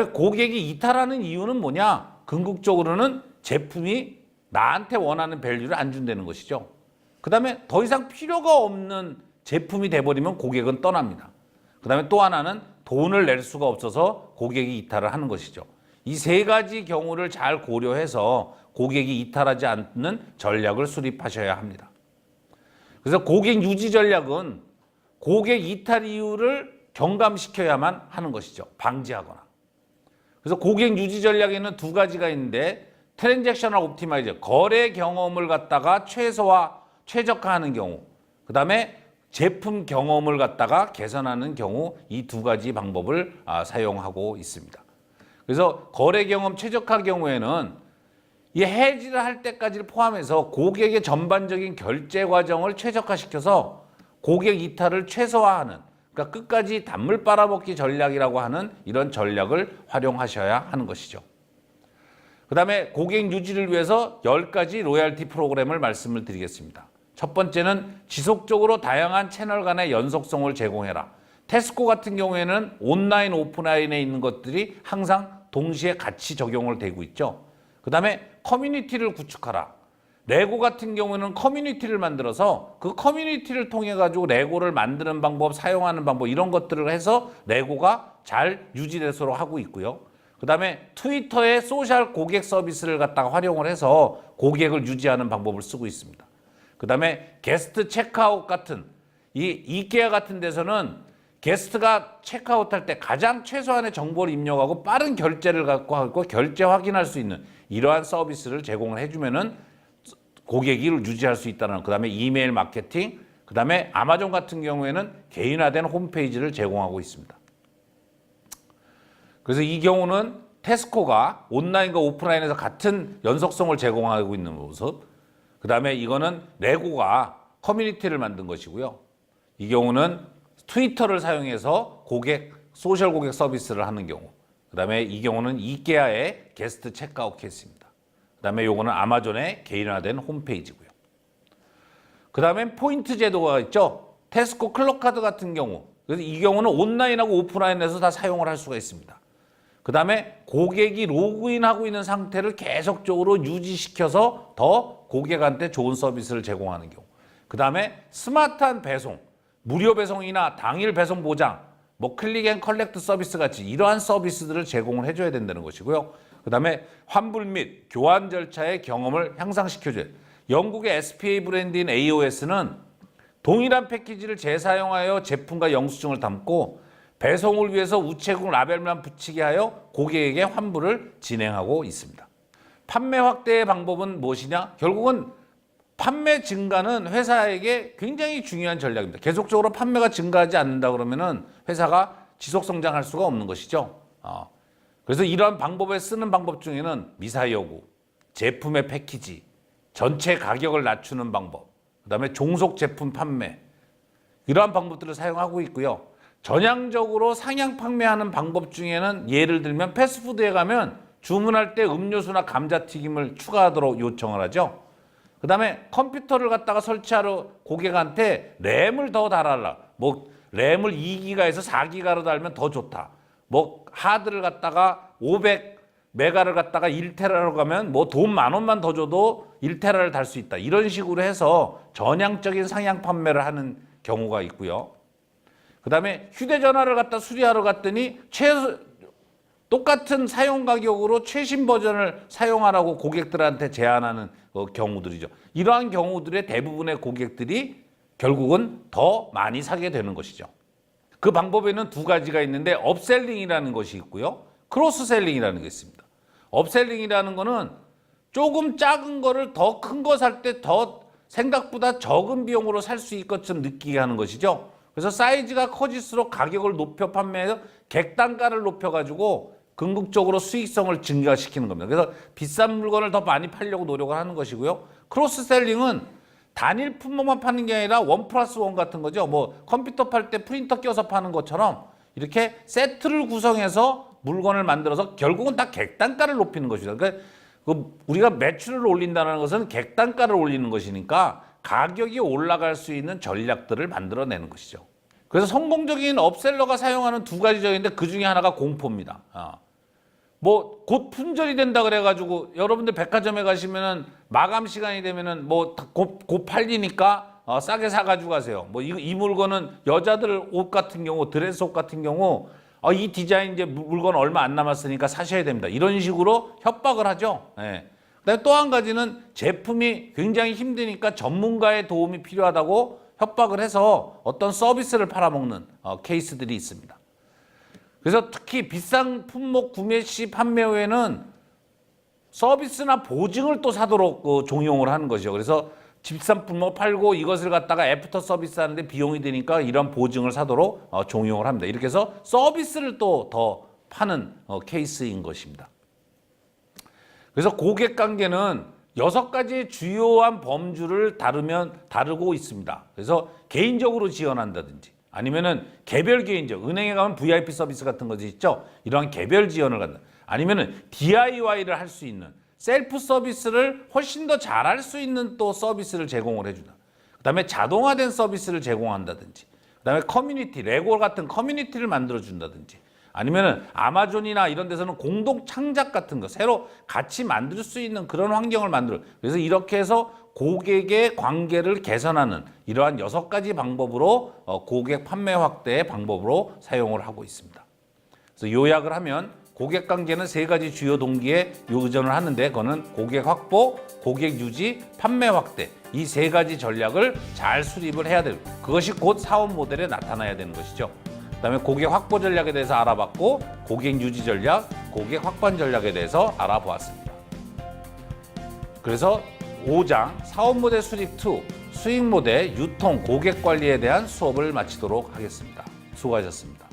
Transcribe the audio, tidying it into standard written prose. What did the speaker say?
고객이 이탈하는 이유는 뭐냐? 궁극적으로는 제품이 나한테 원하는 밸류를 안 준다는 것이죠. 그 다음에 더 이상 필요가 없는 제품이 돼버리면 고객은 떠납니다. 그 다음에 또 하나는 돈을 낼 수가 없어서 고객이 이탈을 하는 것이죠. 이 세 가지 경우를 잘 고려해서 고객이 이탈하지 않는 전략을 수립하셔야 합니다. 그래서 고객 유지 전략은 고객 이탈 이유를 경감시켜야만 하는 것이죠. 방지하거나. 그래서 고객 유지 전략에는 두 가지가 있는데 트랜잭셔널 옵티마이저, 거래 경험을 갖다가 최적화하는 경우, 그 다음에 제품 경험을 갖다가 개선하는 경우, 이 두 가지 방법을 사용하고 있습니다. 그래서 거래 경험 최적화 경우에는 이 해지를 할 때까지를 포함해서 고객의 전반적인 결제 과정을 최적화시켜서 고객 이탈을 최소화하는, 그러니까 끝까지 단물 빨아먹기 전략이라고 하는 이런 전략을 활용하셔야 하는 것이죠. 그 다음에 고객 유지를 위해서 10가지 로열티 프로그램을 말씀을 드리겠습니다. 첫 번째는 지속적으로 다양한 채널 간의 연속성을 제공해라. 테스코 같은 경우에는 온라인, 오프라인에 있는 것들이 항상 동시에 같이 적용을 되고 있죠. 그 다음에 커뮤니티를 구축하라. 레고 같은 경우에는 커뮤니티를 만들어서 그 커뮤니티를 통해 가지고 레고를 만드는 방법, 사용하는 방법 이런 것들을 해서 레고가 잘 유지되도록 하고 있고요. 그 다음에 트위터의 소셜 고객 서비스를 갖다가 활용을 해서 고객을 유지하는 방법을 쓰고 있습니다. 그 다음에 게스트 체크아웃 같은 이 이케아 같은 데서는 게스트가 체크아웃할 때 가장 최소한의 정보를 입력하고 빠른 결제를 갖고 하고 결제 확인할 수 있는 이러한 서비스를 제공을 해주면은 고객이 유지할 수 있다는, 그 다음에 이메일 마케팅, 그 다음에 아마존 같은 경우에는 개인화된 홈페이지를 제공하고 있습니다. 그래서 이 경우는 테스코가 온라인과 오프라인에서 같은 연속성을 제공하고 있는 모습, 그 다음에 이거는 레고가 커뮤니티를 만든 것이고요. 이 경우는 트위터를 사용해서 소셜 고객 서비스를 하는 경우, 그 다음에 이 경우는 이케아의 게스트 체크아웃 케이스입니다. 그 다음에 요거는 아마존의 개인화된 홈페이지고요. 그 다음에 포인트 제도가 있죠. 테스코 클럽카드 같은 경우, 그래서 이 경우는 온라인하고 오프라인에서 다 사용을 할 수가 있습니다. 그 다음에 고객이 로그인하고 있는 상태를 계속적으로 유지시켜서 더 고객한테 좋은 서비스를 제공하는 경우. 그 다음에 스마트한 배송, 무료 배송이나 당일 배송 보장, 뭐 클릭 앤 컬렉트 서비스 같이 이러한 서비스들을 제공을 해줘야 된다는 것이고요. 그 다음에 환불 및 교환 절차의 경험을 향상시켜줘야 돼요. 영국의 SPA 브랜드인 AOS는 동일한 패키지를 재사용하여 제품과 영수증을 담고 배송을 위해서 우체국 라벨만 붙이게 하여 고객에게 환불을 진행하고 있습니다. 판매 확대의 방법은 무엇이냐? 결국은 판매 증가는 회사에게 굉장히 중요한 전략입니다. 계속적으로 판매가 증가하지 않는다 그러면은 회사가 지속 성장할 수가 없는 것이죠. 그래서 이러한 방법에 쓰는 방법 중에는 미사 여부, 제품의 패키지, 전체 가격을 낮추는 방법, 그다음에 종속 제품 판매 이러한 방법들을 사용하고 있고요. 전향적으로 상향 판매하는 방법 중에는 예를 들면 패스트푸드에 가면 주문할 때 음료수나 감자튀김을 추가하도록 요청을 하죠. 그 다음에 컴퓨터를 갖다가 설치하러 고객한테 램을 더 달아라. 뭐 램을 2기가에서 4기가로 달면 더 좋다. 뭐 하드를 갖다가 500메가를 갖다가 1테라로 가면 뭐 돈 10,000원만 더 줘도 1테라를 달 수 있다. 이런 식으로 해서 전향적인 상향 판매를 하는 경우가 있고요. 그 다음에 휴대전화를 갖다 수리하러 갔더니 똑같은 사용 가격으로 최신 버전을 사용하라고 고객들한테 제안하는 경우들이죠. 이러한 경우들의 대부분의 고객들이 결국은 더 많이 사게 되는 것이죠. 그 방법에는 두 가지가 있는데 업셀링이라는 것이 있고요. 크로스셀링이라는 게 있습니다. 업셀링이라는 거는 조금 작은 거를 더 큰 거 살 때 더 생각보다 적은 비용으로 살 수 있을 것처럼 느끼게 하는 것이죠. 그래서 사이즈가 커질수록 가격을 높여 판매해서 객단가를 높여가지고 궁극적으로 수익성을 증가시키는 겁니다. 그래서 비싼 물건을 더 많이 팔려고 노력을 하는 것이고요. 크로스셀링은 단일 품목만 파는 게 아니라 1+1 같은 거죠. 뭐 컴퓨터 팔 때 프린터 껴서 파는 것처럼 이렇게 세트를 구성해서 물건을 만들어서 결국은 다 객단가를 높이는 것이다. 그러니까 우리가 매출을 올린다는 것은 객단가를 올리는 것이니까 가격이 올라갈 수 있는 전략들을 만들어내는 것이죠. 그래서 성공적인 업셀러가 사용하는 두 가지 전략인데 그 중에 하나가 공포입니다. 뭐 곧 품절이 된다 그래가지고 여러분들 백화점에 가시면은 마감 시간이 되면은 뭐 곧 팔리니까 싸게 사가지고 가세요. 뭐 이 물건은 여자들 옷 같은 경우, 드레스 옷 같은 경우 이 디자인 이제 물건 얼마 안 남았으니까 사셔야 됩니다. 이런 식으로 협박을 하죠. 예. 그다음에 또 한 가지는 제품이 굉장히 힘드니까 전문가의 도움이 필요하다고 협박을 해서 어떤 서비스를 팔아먹는 케이스들이 있습니다. 그래서 특히 비싼 품목 구매 시 판매 후에는 서비스나 보증을 또 사도록 종용을 하는 것이죠. 그래서 비싼 품목 팔고 이것을 갖다가 애프터 서비스 하는데 비용이 드니까 이런 보증을 사도록 종용을 합니다. 이렇게 해서 서비스를 또 더 파는 케이스인 것입니다. 그래서 고객 관계는 6가지의 주요한 범주를 다루고 있습니다. 그래서 개인적으로 지원한다든지 아니면은 개별 개인적, 은행에 가면 VIP 서비스 같은 것이 있죠. 이러한 개별 지원을 갖는, 아니면은 DIY를 할 수 있는 셀프 서비스를 훨씬 더 잘할 수 있는 또 서비스를 제공을 해준다. 그다음에 자동화된 서비스를 제공한다든지, 그다음에 커뮤니티, 레고 같은 커뮤니티를 만들어 준다든지, 아니면은 아마존이나 이런 데서는 공동 창작 같은 거 새로 같이 만들 수 있는 그런 환경을 만들어. 그래서 이렇게 해서 고객의 관계를 개선하는 이러한 6가지 방법으로 고객 판매 확대의 방법으로 사용을 하고 있습니다. 그래서 요약을 하면 고객 관계는 3가지 주요 동기에 의존을 하는데 그거는 고객 확보, 고객 유지, 판매 확대 이 3가지 전략을 잘 수립을 해야 됩니다. 그것이 곧 사업 모델에 나타나야 되는 것이죠. 그다음에 고객 확보 전략에 대해서 알아봤고 고객 유지 전략, 고객 확반 전략에 대해서 알아보았습니다. 그래서 5장 사업 모델 수립 2 수익 모델 유통 고객 관리에 대한 수업을 마치도록 하겠습니다. 수고하셨습니다.